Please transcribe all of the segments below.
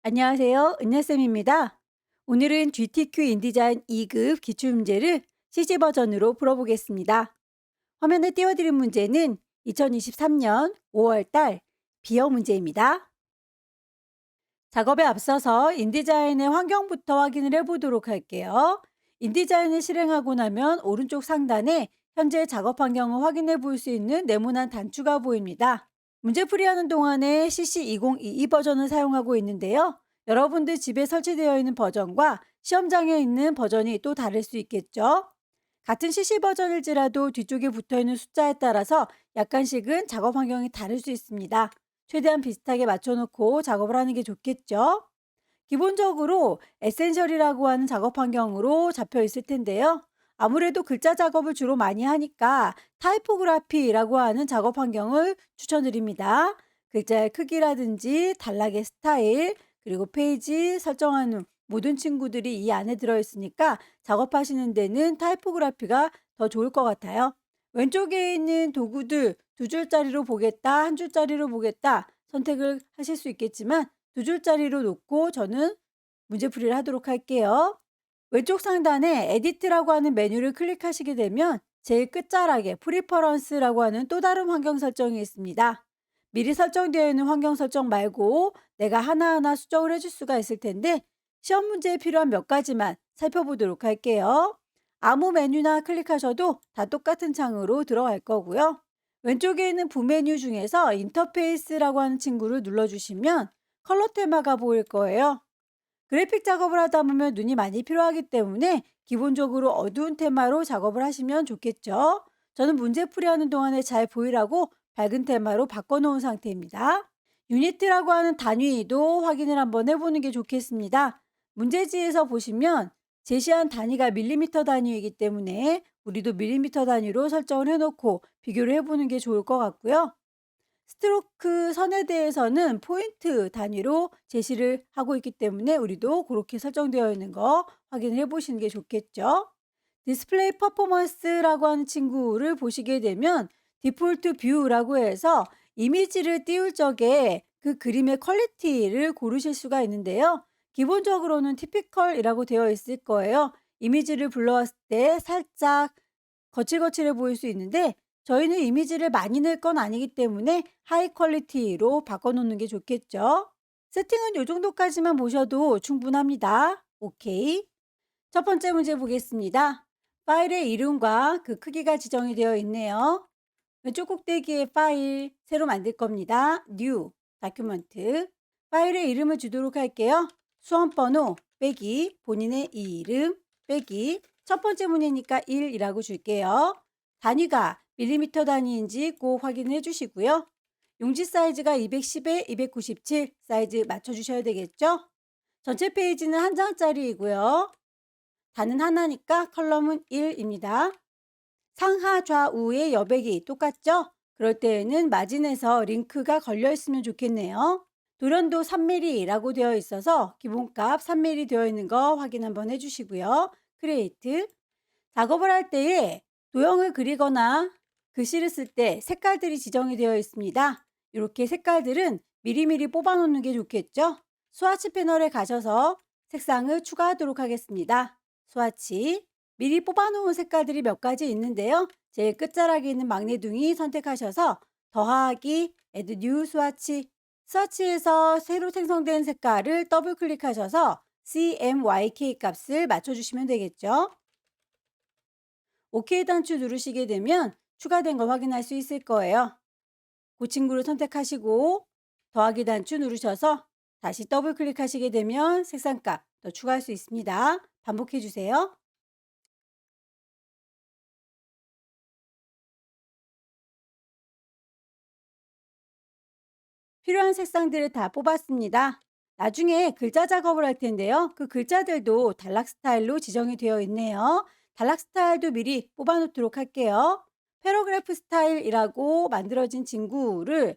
안녕하세요. 은하쌤입니다. 오늘은 GTQ 인디자인 2급 기출문제를 CC 버전으로 풀어보겠습니다. 화면에 띄워드린 문제는 2023년 5월달 비어 문제입니다. 작업에 앞서서 인디자인의 환경부터 확인을 해보도록 할게요. 인디자인을 실행하고 나면 오른쪽 상단에 현재 작업 환경을 확인해 볼 수 있는 네모난 단추가 보입니다. 문제 풀이하는 동안에 CC2022 버전을 사용하고 있는데요. 여러분들 집에 설치되어 있는 버전과 시험장에 있는 버전이 또 다를 수 있겠죠. 같은 CC 버전일지라도 뒤쪽에 붙어 있는 숫자에 따라서 약간씩은 작업 환경이 다를 수 있습니다. 최대한 비슷하게 맞춰놓고 작업을 하는 게 좋겠죠. 기본적으로 에센셜이라고 하는 작업 환경으로 잡혀 있을 텐데요. 아무래도 글자 작업을 주로 많이 하니까 타이포그라피라고 하는 작업 환경을 추천드립니다. 글자의 크기라든지 단락의 스타일, 그리고 페이지 설정하는 모든 친구들이 이 안에 들어있으니까 작업하시는 데는 타이포그라피가 더 좋을 것 같아요. 왼쪽에 있는 도구들 두 줄짜리로 보겠다, 한 줄짜리로 보겠다 선택을 하실 수 있겠지만 두 줄짜리로 놓고 저는 문제풀이를 하도록 할게요. 왼쪽 상단에 에디트라고 하는 메뉴를 클릭하시게 되면 제일 끝자락에 프리퍼런스라고 하는 또 다른 환경 설정이 있습니다. 미리 설정되어 있는 환경 설정 말고 내가 하나하나 수정을 해줄 수가 있을 텐데 시험 문제에 필요한 몇 가지만 살펴보도록 할게요. 아무 메뉴나 클릭하셔도 다 똑같은 창으로 들어갈 거고요. 왼쪽에 있는 부메뉴 중에서 인터페이스라고 하는 친구를 눌러주시면 컬러 테마가 보일 거예요. 그래픽 작업을 하다 보면 눈이 많이 필요하기 때문에 기본적으로 어두운 테마로 작업을 하시면 좋겠죠. 저는 문제 풀이하는 동안에 잘 보이라고 밝은 테마로 바꿔놓은 상태입니다. 유니트라고 하는 단위도 확인을 한번 해보는 게 좋겠습니다. 문제지에서 보시면 제시한 단위가 밀리미터 단위이기 때문에 우리도 밀리미터 단위로 설정을 해놓고 비교를 해보는 게 좋을 것 같고요. 스트로크 선에 대해서는 포인트 단위로 제시를 하고 있기 때문에 우리도 그렇게 설정되어 있는 거 확인해 보시는 게 좋겠죠. 디스플레이 퍼포먼스라고 하는 친구를 보시게 되면 디폴트 뷰라고 해서 이미지를 띄울 적에 그 그림의 퀄리티를 고르실 수가 있는데요. 기본적으로는 티피컬이라고 되어 있을 거예요. 이미지를 불러왔을 때 살짝 거칠거칠해 보일 수 있는데 저희는 이미지를 많이 낼 건 아니기 때문에 하이 퀄리티로 바꿔놓는 게 좋겠죠. 세팅은 이 정도까지만 보셔도 충분합니다. 오케이. 첫 번째 문제 보겠습니다. 파일의 이름과 그 크기가 지정이 되어 있네요. 왼쪽 꼭대기에 파일 새로 만들 겁니다. New 다큐멘트. 파일의 이름을 주도록 할게요. 수험번호 빼기 본인의 이름 빼기 첫 번째 문이니까 1이라고 줄게요. 단위가 밀리미터 단위인지 꼭 확인해 주시고요. 용지 사이즈가 210에 297 사이즈 맞춰주셔야 되겠죠? 전체 페이지는 한 장짜리이고요. 단은 하나니까 컬럼은 1입니다. 상하 좌우의 여백이 똑같죠? 그럴 때에는 마진에서 링크가 걸려 있으면 좋겠네요. 돌연도 3mm라고 되어 있어서 기본값 3mm 되어 있는 거 확인 한번 해주시고요. 크리에이트. 작업을 할 때에 도형을 그리거나 글씨를 쓸 때 색깔들이 지정이 되어 있습니다. 이렇게 색깔들은 미리미리 뽑아 놓는 게 좋겠죠? 스와치 패널에 가셔서 색상을 추가하도록 하겠습니다. 스와치. 미리 뽑아 놓은 색깔들이 몇 가지 있는데요. 제일 끝자락에 있는 막내둥이 선택하셔서 더하기 add new 스와치. 스와치에서 새로 생성된 색깔을 더블 클릭하셔서 CMYK 값을 맞춰주시면 되겠죠. OK 단추 누르시게 되면 추가된 걸 확인할 수 있을 거예요. 그 친구를 선택하시고 더하기 단추 누르셔서 다시 더블 클릭하시게 되면 색상값 더 추가할 수 있습니다. 반복해 주세요. 필요한 색상들을 다 뽑았습니다. 나중에 글자 작업을 할 텐데요. 그 글자들도 단락 스타일로 지정이 되어 있네요. 단락 스타일도 미리 뽑아 놓도록 할게요. 패러그래프 스타일이라고 만들어진 친구를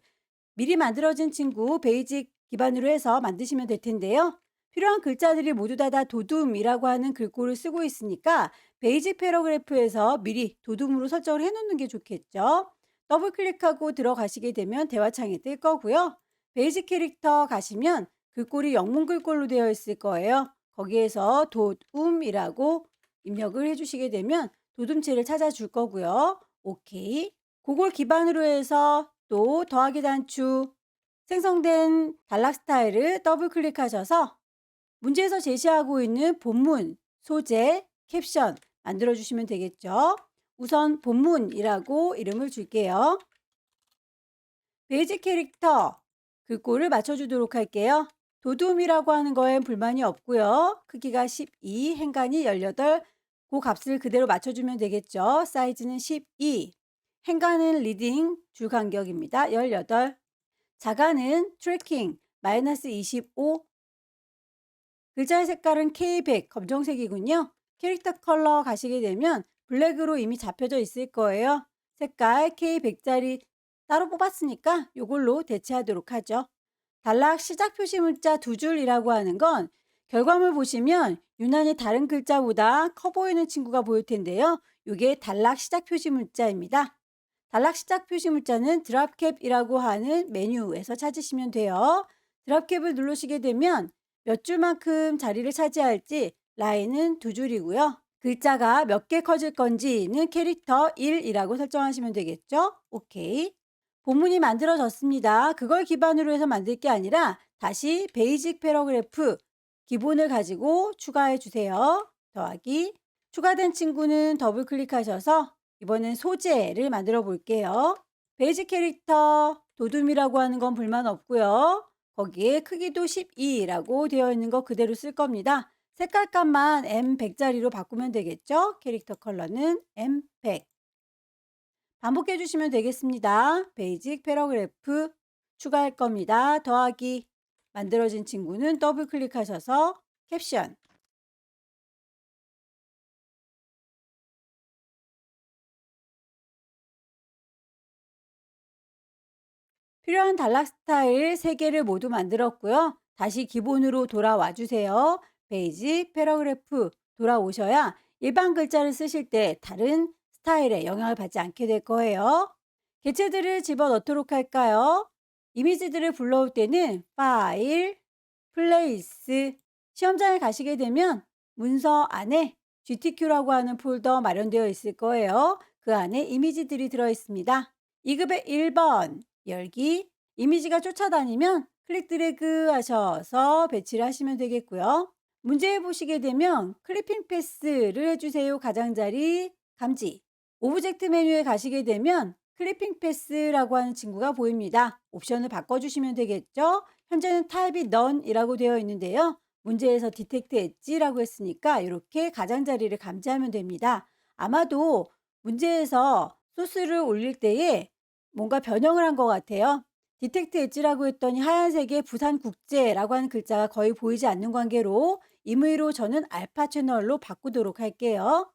미리 만들어진 친구 베이직 기반으로 해서 만드시면 될 텐데요. 필요한 글자들이 모두 다 도둠이라고 하는 글꼴을 쓰고 있으니까 베이직 패러그래프에서 미리 도둠으로 설정을 해 놓는 게 좋겠죠. 더블 클릭하고 들어가시게 되면 대화창이 뜰 거고요. 베이직 캐릭터 가시면 글꼴이 영문 글꼴로 되어 있을 거예요. 거기에서 돛음이라고 입력을 해주시게 되면 도둠체를 찾아줄 거고요. 오케이. 그걸 기반으로 해서 또 더하기 단추 생성된 단락 스타일을 더블 클릭하셔서 문제에서 제시하고 있는 본문, 소재, 캡션 만들어 주시면 되겠죠. 우선 본문이라고 이름을 줄게요. 베이직 캐릭터 글꼴을 맞춰주도록 할게요. 도둠이라고 하는 거엔 불만이 없고요. 크기가 12, 행간이 18, 그 값을 그대로 맞춰주면 되겠죠. 사이즈는 12, 행간은 리딩 줄 간격입니다. 18, 자가는 트래킹 마이너스 25, 글자의 색깔은 K100 검정색이군요. 캐릭터 컬러 가시게 되면 블랙으로 이미 잡혀져 있을 거예요. 색깔 K100짜리 따로 뽑았으니까 이걸로 대체하도록 하죠. 단락 시작 표시 문자 두 줄이라고 하는 건 결과물 보시면 유난히 다른 글자보다 커 보이는 친구가 보일 텐데요. 이게 단락 시작 표시 문자입니다. 단락 시작 표시 문자는 드랍캡이라고 하는 메뉴에서 찾으시면 돼요. 드랍캡을 누르시게 되면 몇 줄만큼 자리를 차지할지 라인은 두 줄이고요. 글자가 몇 개 커질 건지는 캐릭터 1이라고 설정하시면 되겠죠. 오케이. 본문이 만들어졌습니다. 그걸 기반으로 해서 만들 게 아니라 다시 베이직 패러그래프 기본을 가지고 추가해 주세요. 더하기. 추가된 친구는 더블 클릭하셔서 이번엔 소재를 만들어 볼게요. 베이직 캐릭터 도둠이라고 하는 건 불만 없고요. 거기에 크기도 12라고 되어 있는 거 그대로 쓸 겁니다. 색깔값만 M100짜리로 바꾸면 되겠죠? 캐릭터 컬러는 M100. 반복해 주시면 되겠습니다. 베이직 패러그래프 추가할 겁니다. 더하기. 만들어진 친구는 더블 클릭하셔서 캡션. 필요한 단락 스타일 3개를 모두 만들었고요. 다시 기본으로 돌아와 주세요. 베이직 패러그래프 돌아오셔야 일반 글자를 쓰실 때 다른 스타일에 영향을 받지 않게 될 거예요. 개체들을 집어넣도록 할까요? 이미지들을 불러올 때는 파일, 플레이스, 시험장에 가시게 되면 문서 안에 GTQ라고 하는 폴더 마련되어 있을 거예요. 그 안에 이미지들이 들어 있습니다. 2급의 1번 열기 이미지가 쫓아다니면 클릭 드래그 하셔서 배치를 하시면 되겠고요. 문제 보시게 되면 클리핑 패스를 해주세요. 가장자리 감지. 오브젝트 메뉴에 가시게 되면 클리핑 패스라고 하는 친구가 보입니다. 옵션을 바꿔주시면 되겠죠. 현재는 타입이 none이라고 되어 있는데요. 문제에서 디텍트 엣지라고 했으니까 이렇게 가장자리를 감지하면 됩니다. 아마도 문제에서 소스를 올릴 때에 뭔가 변형을 한 것 같아요. 디텍트 엣지라고 했더니 하얀색의 부산국제라고 하는 글자가 거의 보이지 않는 관계로 임의로 저는 알파 채널로 바꾸도록 할게요.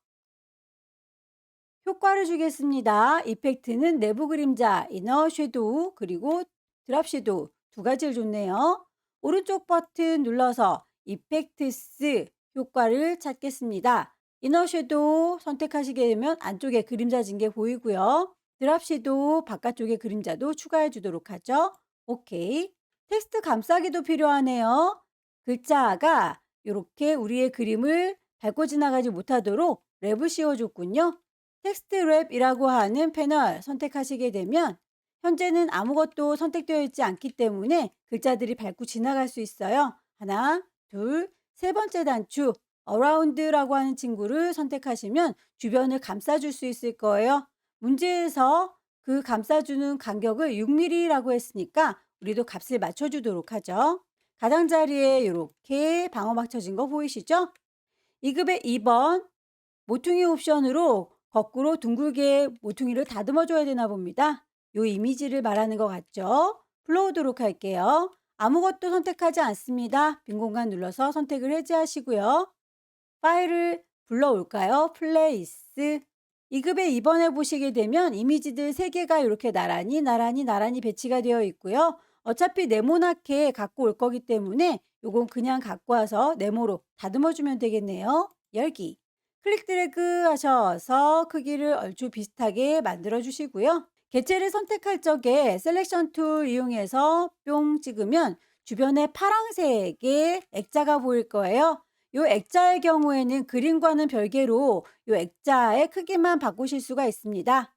효과를 주겠습니다. 이펙트는 내부 그림자, 이너 섀도우, 그리고 드랍 섀도우 두 가지를 줬네요. 오른쪽 버튼 눌러서 이펙트스 효과를 찾겠습니다. 이너 섀도우 선택하시게 되면 안쪽에 그림자진 게 보이고요. 드랍 섀도우 바깥쪽에 그림자도 추가해 주도록 하죠. 오케이. 텍스트 감싸기도 필요하네요. 글자가 이렇게 우리의 그림을 밟고 지나가지 못하도록 랩을 씌워줬군요. 텍스트 랩이라고 하는 패널 선택하시게 되면 현재는 아무것도 선택되어 있지 않기 때문에 글자들이 밟고 지나갈 수 있어요. 하나, 둘, 세 번째 단추 around라고 하는 친구를 선택하시면 주변을 감싸줄 수 있을 거예요. 문제에서 그 감싸주는 간격을 6mm라고 했으니까 우리도 값을 맞춰주도록 하죠. 가장자리에 이렇게 방어막 쳐진 거 보이시죠? 2급의 2번 모퉁이 옵션으로 거꾸로 둥글게 모퉁이를 다듬어 줘야 되나 봅니다. 요 이미지를 말하는 것 같죠? 불러오도록 할게요. 아무것도 선택하지 않습니다. 빈 공간 눌러서 선택을 해제하시고요. 파일을 불러올까요? 플레이스. 2급에 2번에 보시게 되면 이미지들 3개가 이렇게 나란히 배치가 되어 있고요. 어차피 네모나게 갖고 올 거기 때문에 요건 그냥 갖고 와서 네모로 다듬어 주면 되겠네요. 열기. 클릭 드래그 하셔서 크기를 얼추 비슷하게 만들어 주시고요. 개체를 선택할 적에 셀렉션 툴 이용해서 뿅 찍으면 주변에 파란색의 액자가 보일 거예요. 요 액자의 경우에는 그림과는 별개로 요 액자의 크기만 바꾸실 수가 있습니다.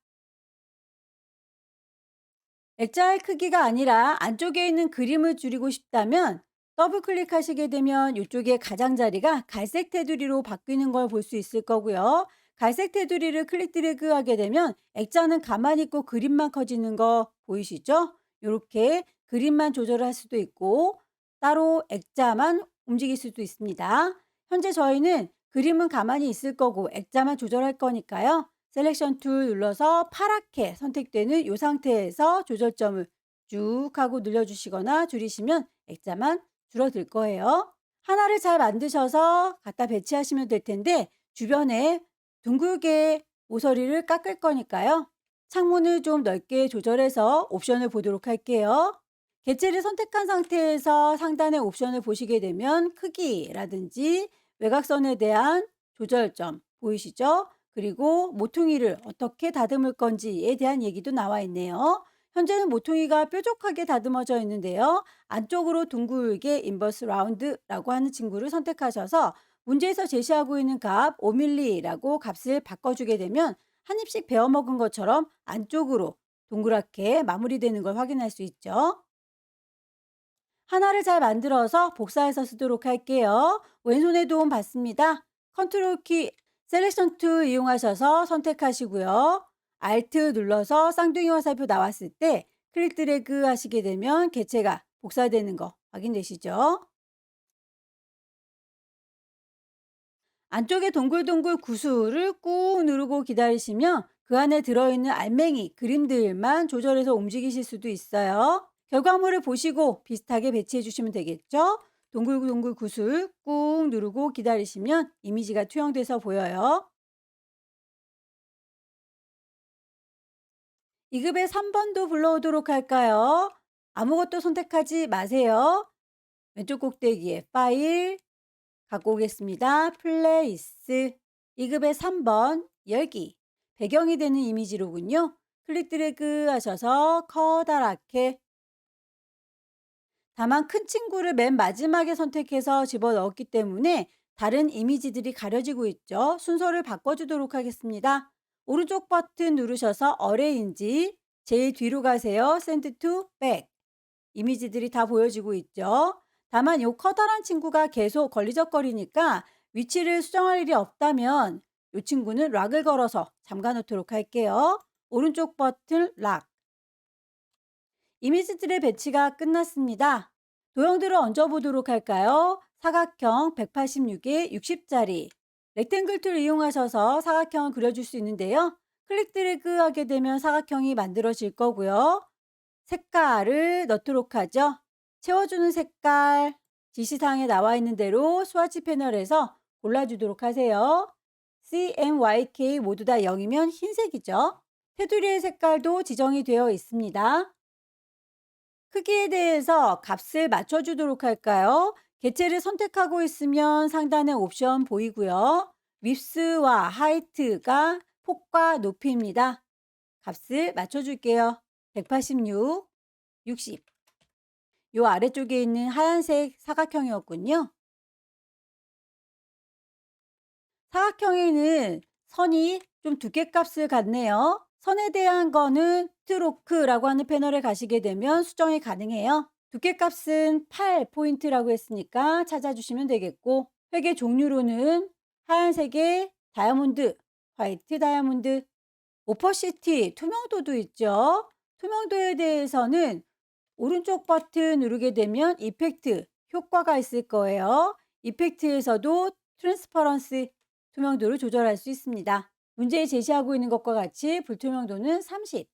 액자의 크기가 아니라 안쪽에 있는 그림을 줄이고 싶다면 더블 클릭하시게 되면 이쪽에 가장자리가 갈색 테두리로 바뀌는 걸 볼 수 있을 거고요. 갈색 테두리를 클릭 드래그 하게 되면 액자는 가만히 있고 그림만 커지는 거 보이시죠? 이렇게 그림만 조절할 수도 있고 따로 액자만 움직일 수도 있습니다. 현재 저희는 그림은 가만히 있을 거고 액자만 조절할 거니까요. 셀렉션 툴 눌러서 파랗게 선택되는 이 상태에서 조절점을 쭉 하고 늘려주시거나 줄이시면 액자만 줄어들 거예요. 하나를 잘 만드셔서 갖다 배치하시면 될 텐데 주변에 둥글게 모서리를 깎을 거니까요. 창문을 좀 넓게 조절해서 옵션을 보도록 할게요. 개체를 선택한 상태에서 상단의 옵션을 보시게 되면 크기라든지 외곽선에 대한 조절점 보이시죠? 그리고 모퉁이를 어떻게 다듬을 건지에 대한 얘기도 나와 있네요. 현재는 모퉁이가 뾰족하게 다듬어져 있는데요. 안쪽으로 둥글게 인버스 라운드라고 하는 친구를 선택하셔서 문제에서 제시하고 있는 값 5mm라고 값을 바꿔주게 되면 한 입씩 베어 먹은 것처럼 안쪽으로 동그랗게 마무리되는 걸 확인할 수 있죠. 하나를 잘 만들어서 복사해서 쓰도록 할게요. 왼손의 도움 받습니다. 컨트롤 키 셀렉션 툴 이용하셔서 선택하시고요. 알트 눌러서 쌍둥이 화살표 나왔을 때 클릭 드래그 하시게 되면 개체가 복사되는 거 확인되시죠? 안쪽에 동글동글 구슬을 꾹 누르고 기다리시면 그 안에 들어있는 알맹이 그림들만 조절해서 움직이실 수도 있어요. 결과물을 보시고 비슷하게 배치해 주시면 되겠죠? 동글동글 구슬 꾹 누르고 기다리시면 이미지가 투영돼서 보여요. 2급의 3번도 불러오도록 할까요? 아무것도 선택하지 마세요. 왼쪽 꼭대기에 파일 갖고 오겠습니다. 플레이스 2급의 3번 열기 배경이 되는 이미지로군요. 클릭 드래그 하셔서 커다랗게 다만 큰 친구를 맨 마지막에 선택해서 집어넣었기 때문에 다른 이미지들이 가려지고 있죠. 순서를 바꿔주도록 하겠습니다. 오른쪽 버튼 누르셔서 어레인지 제일 뒤로 가세요. Send to back 이미지들이 다 보여지고 있죠. 다만 이 커다란 친구가 계속 걸리적거리니까 위치를 수정할 일이 없다면 이 친구는 락을 걸어서 잠가 놓도록 할게요. 오른쪽 버튼 락. 이미지들의 배치가 끝났습니다. 도형들을 얹어보도록 할까요? 사각형 186에 60짜리 렉탱글 툴 이용하셔서 사각형을 그려줄 수 있는데요. 클릭 드래그 하게 되면 사각형이 만들어질 거고요. 색깔을 넣도록 하죠. 채워주는 색깔 지시사항에 나와 있는 대로 스와치 패널에서 골라주도록 하세요. CMYK 모두 다 0이면 흰색이죠. 테두리의 색깔도 지정이 되어 있습니다. 크기에 대해서 값을 맞춰주도록 할까요? 개체를 선택하고 있으면 상단의 옵션 보이고요. 윗스와 하이트가 폭과 높이입니다. 값을 맞춰줄게요. 186, 60. 요 아래쪽에 있는 하얀색 사각형이었군요. 사각형에는 선이 좀 두께값을 갖네요. 선에 대한 거는 스트로크라고 하는 패널에 가시게 되면 수정이 가능해요. 두께값은 8포인트라고 했으니까 찾아주시면 되겠고 회계 종류로는 하얀색의 다이아몬드, 화이트 다이아몬드, 오퍼시티, 투명도도 있죠. 투명도에 대해서는 오른쪽 버튼 누르게 되면 이펙트 효과가 있을 거예요. 이펙트에서도 트랜스퍼런스 투명도를 조절할 수 있습니다. 문제에 제시하고 있는 것과 같이 불투명도는 30.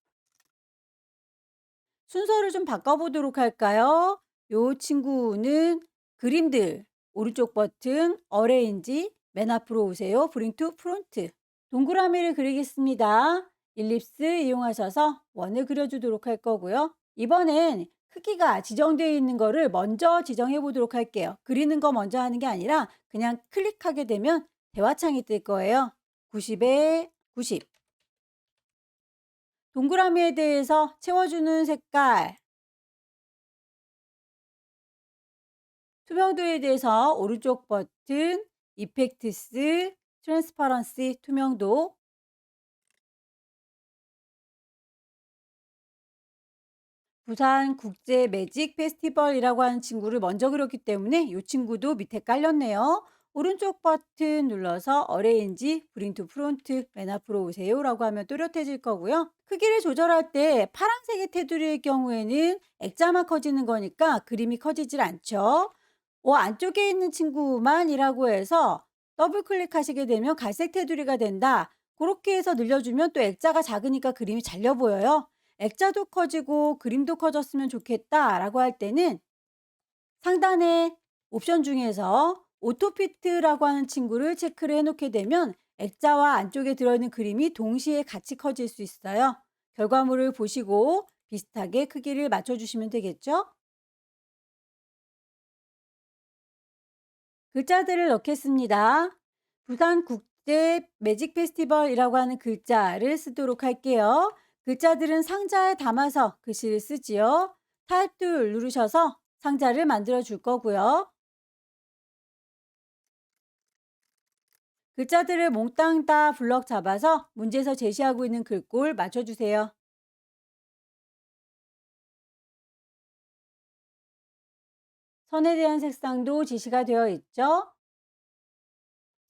순서를 좀 바꿔보도록 할까요? 요 친구는 그림들 오른쪽 버튼 어레인지 맨 앞으로 오세요. 브링 투 프론트 동그라미를 그리겠습니다. 일립스 이용하셔서 원을 그려주도록 할 거고요. 이번엔 크기가 지정되어 있는 거를 먼저 지정해 보도록 할게요. 그리는 거 먼저 하는 게 아니라 그냥 클릭하게 되면 대화창이 뜰 거예요. 90에 90. 동그라미에 대해서 채워주는 색깔 투명도에 대해서 오른쪽 버튼, 이펙트스, 트랜스퍼런시, 투명도, 부산 국제 매직 페스티벌이라고 하는 친구를 먼저 그렸기 때문에 이 친구도 밑에 깔렸네요. 오른쪽 버튼 눌러서 어레인지, 브링 투 프론트, 맨 앞으로 오세요라고 하면 또렷해질 거고요. 크기를 조절할 때 파란색의 테두리의 경우에는 액자만 커지는 거니까 그림이 커지질 않죠. 안쪽에 있는 친구만이라고 해서 더블 클릭하시게 되면 갈색 테두리가 된다. 그렇게 해서 늘려주면 또 액자가 작으니까 그림이 잘려 보여요. 액자도 커지고 그림도 커졌으면 좋겠다라고 할 때는 상단의 옵션 중에서 오토피트라고 하는 친구를 체크를 해 놓게 되면 액자와 안쪽에 들어있는 그림이 동시에 같이 커질 수 있어요. 결과물을 보시고 비슷하게 크기를 맞춰주시면 되겠죠? 글자들을 넣겠습니다. 부산 국제 매직 페스티벌이라고 하는 글자를 쓰도록 할게요. 글자들은 상자에 담아서 글씨를 쓰지요. 타입 툴 누르셔서 상자를 만들어 줄 거고요. 글자들을 몽땅 다 블럭 잡아서 문제에서 제시하고 있는 글꼴 맞춰주세요. 선에 대한 색상도 지시가 되어 있죠.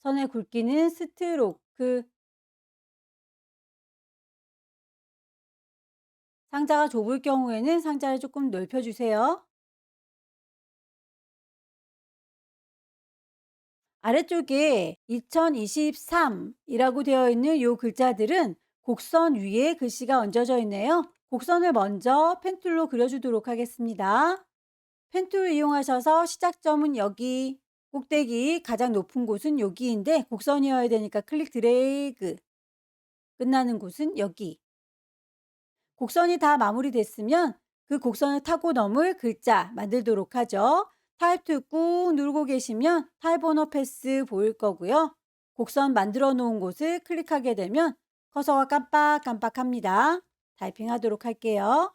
선의 굵기는 스트로크, 상자가 좁을 경우에는 상자를 조금 넓혀주세요. 아래쪽에 2023이라고 되어 있는 요 글자들은 곡선 위에 글씨가 얹어져 있네요. 곡선을 먼저 펜툴로 그려주도록 하겠습니다. 펜툴 이용하셔서 시작점은 여기, 꼭대기 가장 높은 곳은 여기인데 곡선이어야 되니까 클릭 드래그, 끝나는 곳은 여기. 곡선이 다 마무리됐으면 그 곡선을 타고 넘을 글자 만들도록 하죠. 타입 툴 꾹 누르고 계시면 타입 언어 패스 보일 거고요. 곡선 만들어 놓은 곳을 클릭하게 되면 커서가 깜빡깜빡합니다. 타이핑 하도록 할게요.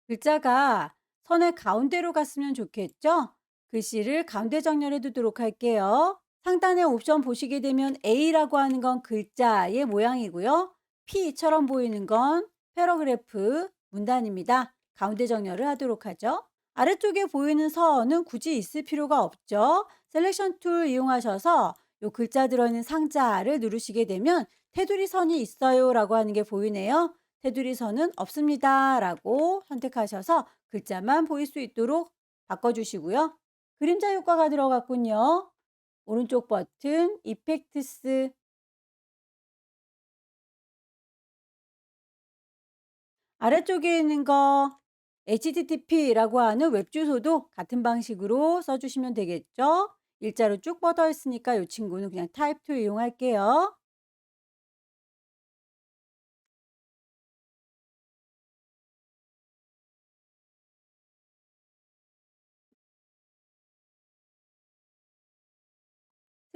글자가 선의 가운데로 갔으면 좋겠죠? 글씨를 가운데 정렬해 두도록 할게요. 상단의 옵션 보시게 되면 A라고 하는 건 글자의 모양이고요. P처럼 보이는 건 패러그래프 문단입니다. 가운데 정렬을 하도록 하죠. 아래쪽에 보이는 선은 굳이 있을 필요가 없죠. 셀렉션 툴 이용하셔서 요 글자 들어있는 상자를 누르시게 되면 테두리 선이 있어요 라고 하는 게 보이네요. 테두리 선은 없습니다 라고 선택하셔서 글자만 보일 수 있도록 바꿔주시고요. 그림자 효과가 들어갔군요. 오른쪽 버튼 이펙트스, 아래쪽에 있는 거 HTTP라고 하는 웹 주소도 같은 방식으로 써주시면 되겠죠. 일자로 쭉 뻗어 있으니까 이 친구는 그냥 타입 2 이용할게요.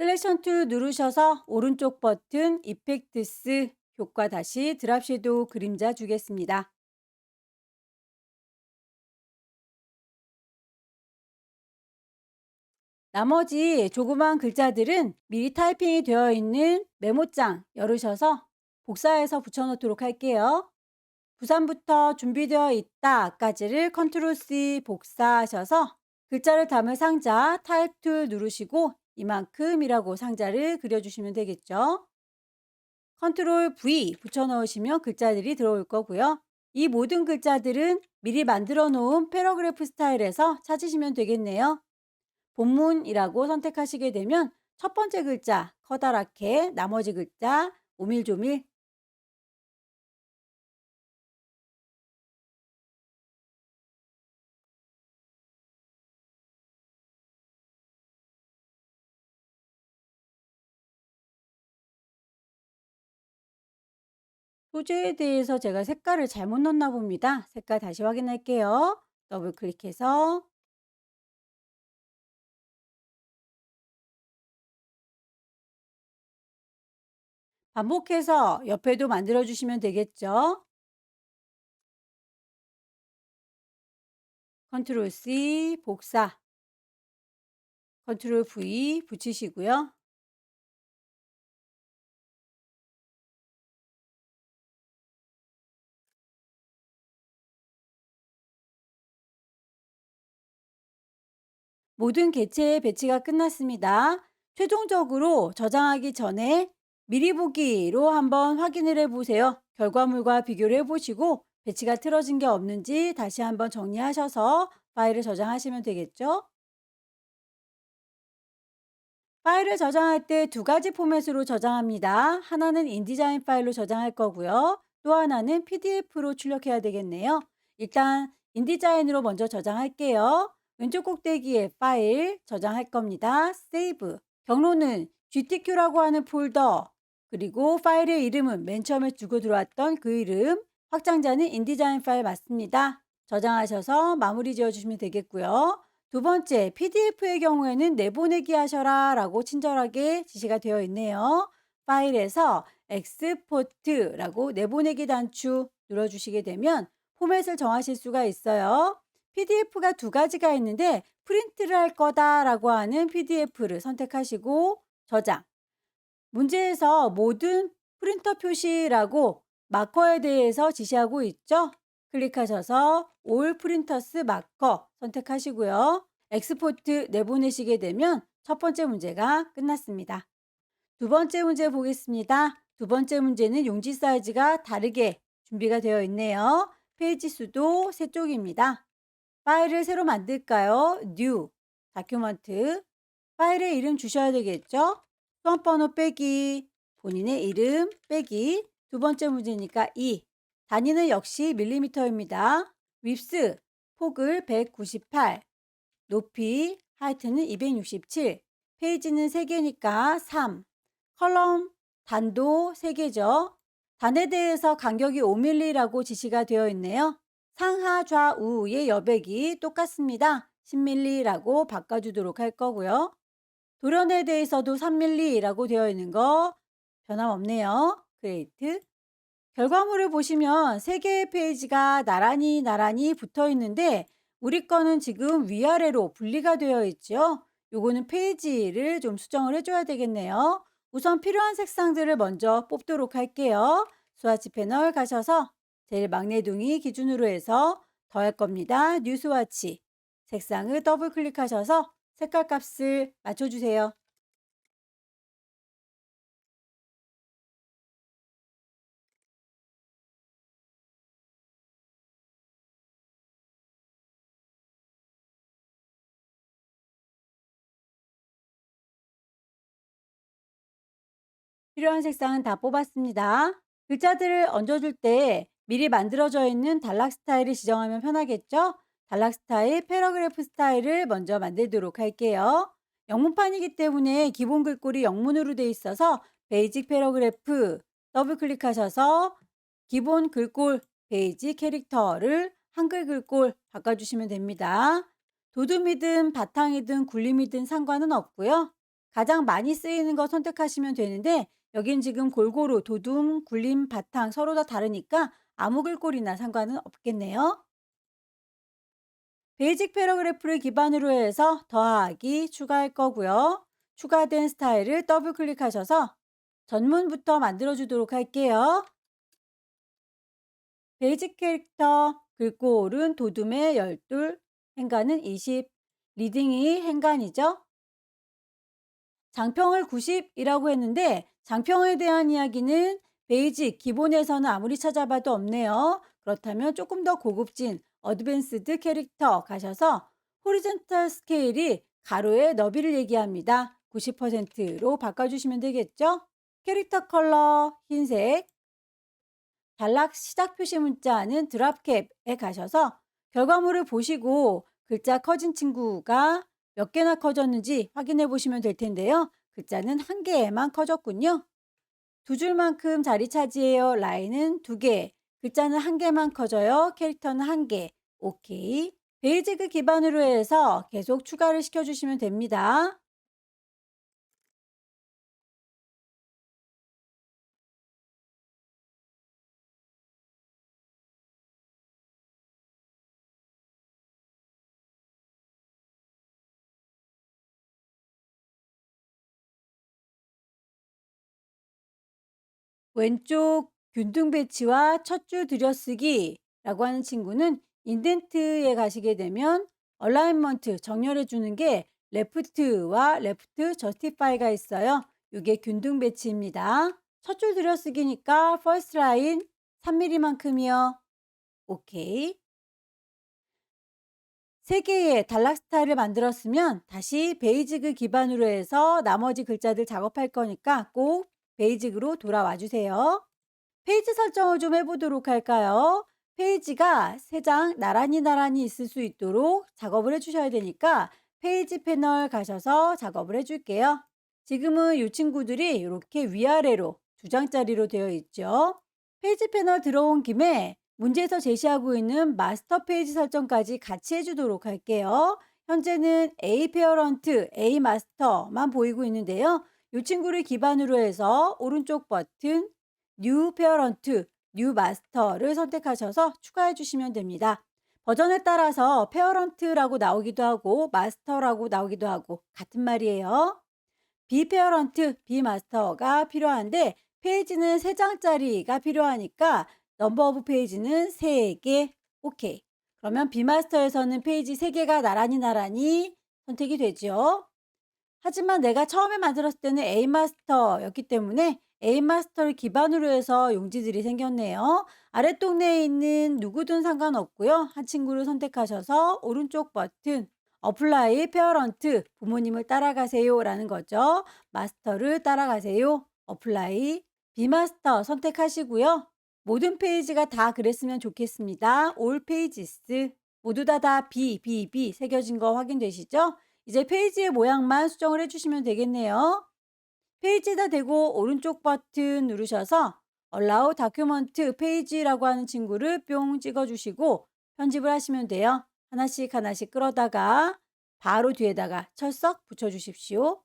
셀렉션 툴 누르셔서 오른쪽 버튼 이펙트스 효과 다시 드랍 섀도우 그림자 주겠습니다. 나머지 조그만 글자들은 미리 타이핑이 되어 있는 메모장 열으셔서 복사해서 붙여놓도록 할게요. 부산부터 준비되어 있다까지를 컨트롤 C 복사하셔서 글자를 담을 상자 타입 툴 누르시고 이만큼이라고 상자를 그려주시면 되겠죠. 컨트롤 V 붙여 넣으시면 글자들이 들어올 거고요. 이 모든 글자들은 미리 만들어 놓은 패러그래프 스타일에서 찾으시면 되겠네요. 본문이라고 선택하시게 되면 첫 번째 글자 커다랗게, 나머지 글자 오밀조밀, 소재에 대해서 제가 색깔을 잘못 넣었나 봅니다. 색깔 다시 확인할게요. 더블 클릭해서 반복해서 옆에도 만들어 주시면 되겠죠. 컨트롤 C 복사, 컨트롤 V 붙이시고요. 모든 객체의 배치가 끝났습니다. 최종적으로 저장하기 전에 미리 보기로 한번 확인을 해보세요. 결과물과 비교를 해보시고 배치가 틀어진 게 없는지 다시 한번 정리하셔서 파일을 저장하시면 되겠죠. 파일을 저장할 때 두 가지 포맷으로 저장합니다. 하나는 인디자인 파일로 저장할 거고요. 또 하나는 PDF로 출력해야 되겠네요. 일단 인디자인으로 먼저 저장할게요. 왼쪽 꼭대기에 파일 저장할 겁니다. 세이브. 경로는 GTQ라고 하는 폴더, 그리고 파일의 이름은 맨 처음에 주고 들어왔던 그 이름, 확장자는 인디자인 파일 맞습니다. 저장하셔서 마무리 지어주시면 되겠고요. 두 번째, PDF의 경우에는 내보내기 하셔라 라고 친절하게 지시가 되어 있네요. 파일에서 엑스포트라고 내보내기 단추 눌러주시게 되면 포맷을 정하실 수가 있어요. PDF가 두 가지가 있는데 프린트를 할 거다라고 하는 PDF를 선택하시고 저장. 문제에서 모든 프린터 표시라고 마커에 대해서 지시하고 있죠. 클릭하셔서 올 프린터스 마커 선택하시고요. 엑스포트 내보내시게 되면 첫 번째 문제가 끝났습니다. 두 번째 문제 보겠습니다. 두 번째 문제는 용지 사이즈가 다르게 준비가 되어 있네요. 페이지 수도 3쪽입니다. 파일을 새로 만들까요? New, 다큐먼트. 파일의 이름 주셔야 되겠죠? 수험번호 빼기, 본인의 이름 빼기. 두 번째 문제니까 2. 단위는 역시 밀리미터입니다. 윕스, 폭을 198, 높이, 하이트는 267, 페이지는 3개니까 3, 컬럼, 단도 3개죠. 단에 대해서 간격이 5mm라고 지시가 되어 있네요. 상하 좌우의 여백이 똑같습니다. 10mm라고 바꿔주도록 할 거고요. 돌연에 대해서도 3mm라고 되어 있는 거 변함없네요. 그레이트. 결과물을 보시면 3개의 페이지가 나란히 붙어 있는데 우리 거는 지금 위아래로 분리가 되어 있죠. 요거는 페이지를 좀 수정을 해줘야 되겠네요. 우선 필요한 색상들을 먼저 뽑도록 할게요. 스와치 패널 가셔서 제일 막내둥이 기준으로 해서 더할 겁니다. 뉴 스와치. 색상을 더블 클릭하셔서 색깔 값을 맞춰주세요. 필요한 색상은 다 뽑았습니다. 글자들을 얹어줄 때 미리 만들어져 있는 단락 스타일을 지정하면 편하겠죠? 단락 스타일, 패러그래프 스타일을 먼저 만들도록 할게요. 영문판이기 때문에 기본 글꼴이 영문으로 되어 있어서 베이직 패러그래프 더블 클릭하셔서 기본 글꼴 베이직 캐릭터를 한글 글꼴 바꿔주시면 됩니다. 도둠이든 바탕이든 굴림이든 상관은 없고요. 가장 많이 쓰이는 거 선택하시면 되는데 여긴 지금 골고루 도둠, 굴림, 바탕 서로 다 다르니까 아무 글꼴이나 상관은 없겠네요. 베이직 패러그래프를 기반으로 해서 더하기 추가할 거고요. 추가된 스타일을 더블 클릭하셔서 전문부터 만들어 주도록 할게요. 베이직 캐릭터 긁고 오른 도둠의 12, 행간은 20, 리딩이 행간이죠. 장평을 90이라고 했는데 장평에 대한 이야기는 베이직 기본에서는 아무리 찾아봐도 없네요. 그렇다면 조금 더 고급진 어드밴스드 캐릭터 가셔서 호리젠탈 스케일이 가로의 너비를 얘기합니다. 90%로 바꿔주시면 되겠죠? 캐릭터 컬러 흰색, 단락 시작 표시 문자는 드랍캡에 가셔서 결과물을 보시고 글자 커진 친구가 몇 개나 커졌는지 확인해 보시면 될 텐데요. 글자는 한 개에만 커졌군요. 두 줄만큼 자리 차지해요. 라인은 두 개. 글자는 한 개만 커져요. 캐릭터는 한 개. 오케이. 베이직을 기반으로 해서 계속 추가를 시켜주시면 됩니다. 왼쪽 균등 배치와 첫 줄 들여쓰기라고 하는 친구는 인덴트에 가시게 되면 얼라인먼트 정렬해 주는 게 레프트와 레프트 저스티파이가 있어요. 이게 균등 배치입니다. 첫 줄 들여쓰기니까 퍼스트 라인 3mm만큼이요. 오케이. 세 개의 단락 스타일을 만들었으면 다시 베이직을 기반으로 해서 나머지 글자들 작업할 거니까 꼭 베이직으로 돌아와 주세요. 페이지 설정을 좀 해보도록 할까요? 페이지가 3장 나란히 있을 수 있도록 작업을 해주셔야 되니까 페이지 패널 가셔서 작업을 해줄게요. 지금은 이 친구들이 이렇게 위아래로 2장짜리로 되어 있죠. 페이지 패널 들어온 김에 문제에서 제시하고 있는 마스터 페이지 설정까지 같이 해주도록 할게요. 현재는 A 페어런트, A 마스터만 보이고 있는데요. 이 친구를 기반으로 해서 오른쪽 버튼 뉴 페어런트, 뉴 마스터를 선택하셔서 추가해 주시면 됩니다. 버전에 따라서 페어런트라고 나오기도 하고 마스터라고 나오기도 하고 같은 말이에요. 비페어런트, 비마스터가 필요한데 페이지는 3장짜리가 필요하니까 넘버 오브 페이지는 3개. 오케이. 그러면 비마스터에서는 페이지 3개가 나란히 선택이 되죠. 하지만 내가 처음에 만들었을 때는 A 마스터였기 때문에 A 마스터를 기반으로 해서 용지들이 생겼네요. 아랫동네에 있는 누구든 상관없고요. 한 친구를 선택하셔서 오른쪽 버튼 어플라이 페어런트 부모님을 따라가세요 라는 거죠. 마스터를 따라가세요. 어플라이 비마스터 선택하시고요. 모든 페이지가 다 그랬으면 좋겠습니다. 올 페이지스 모두 다 B 새겨진 거 확인되시죠? 이제 페이지의 모양만 수정을 해주시면 되겠네요. 페이지에다 대고 오른쪽 버튼 누르셔서 Allow Document Page라고 하는 친구를 뿅 찍어주시고 편집을 하시면 돼요. 하나씩 끌어다가 바로 뒤에다가 철석 붙여주십시오.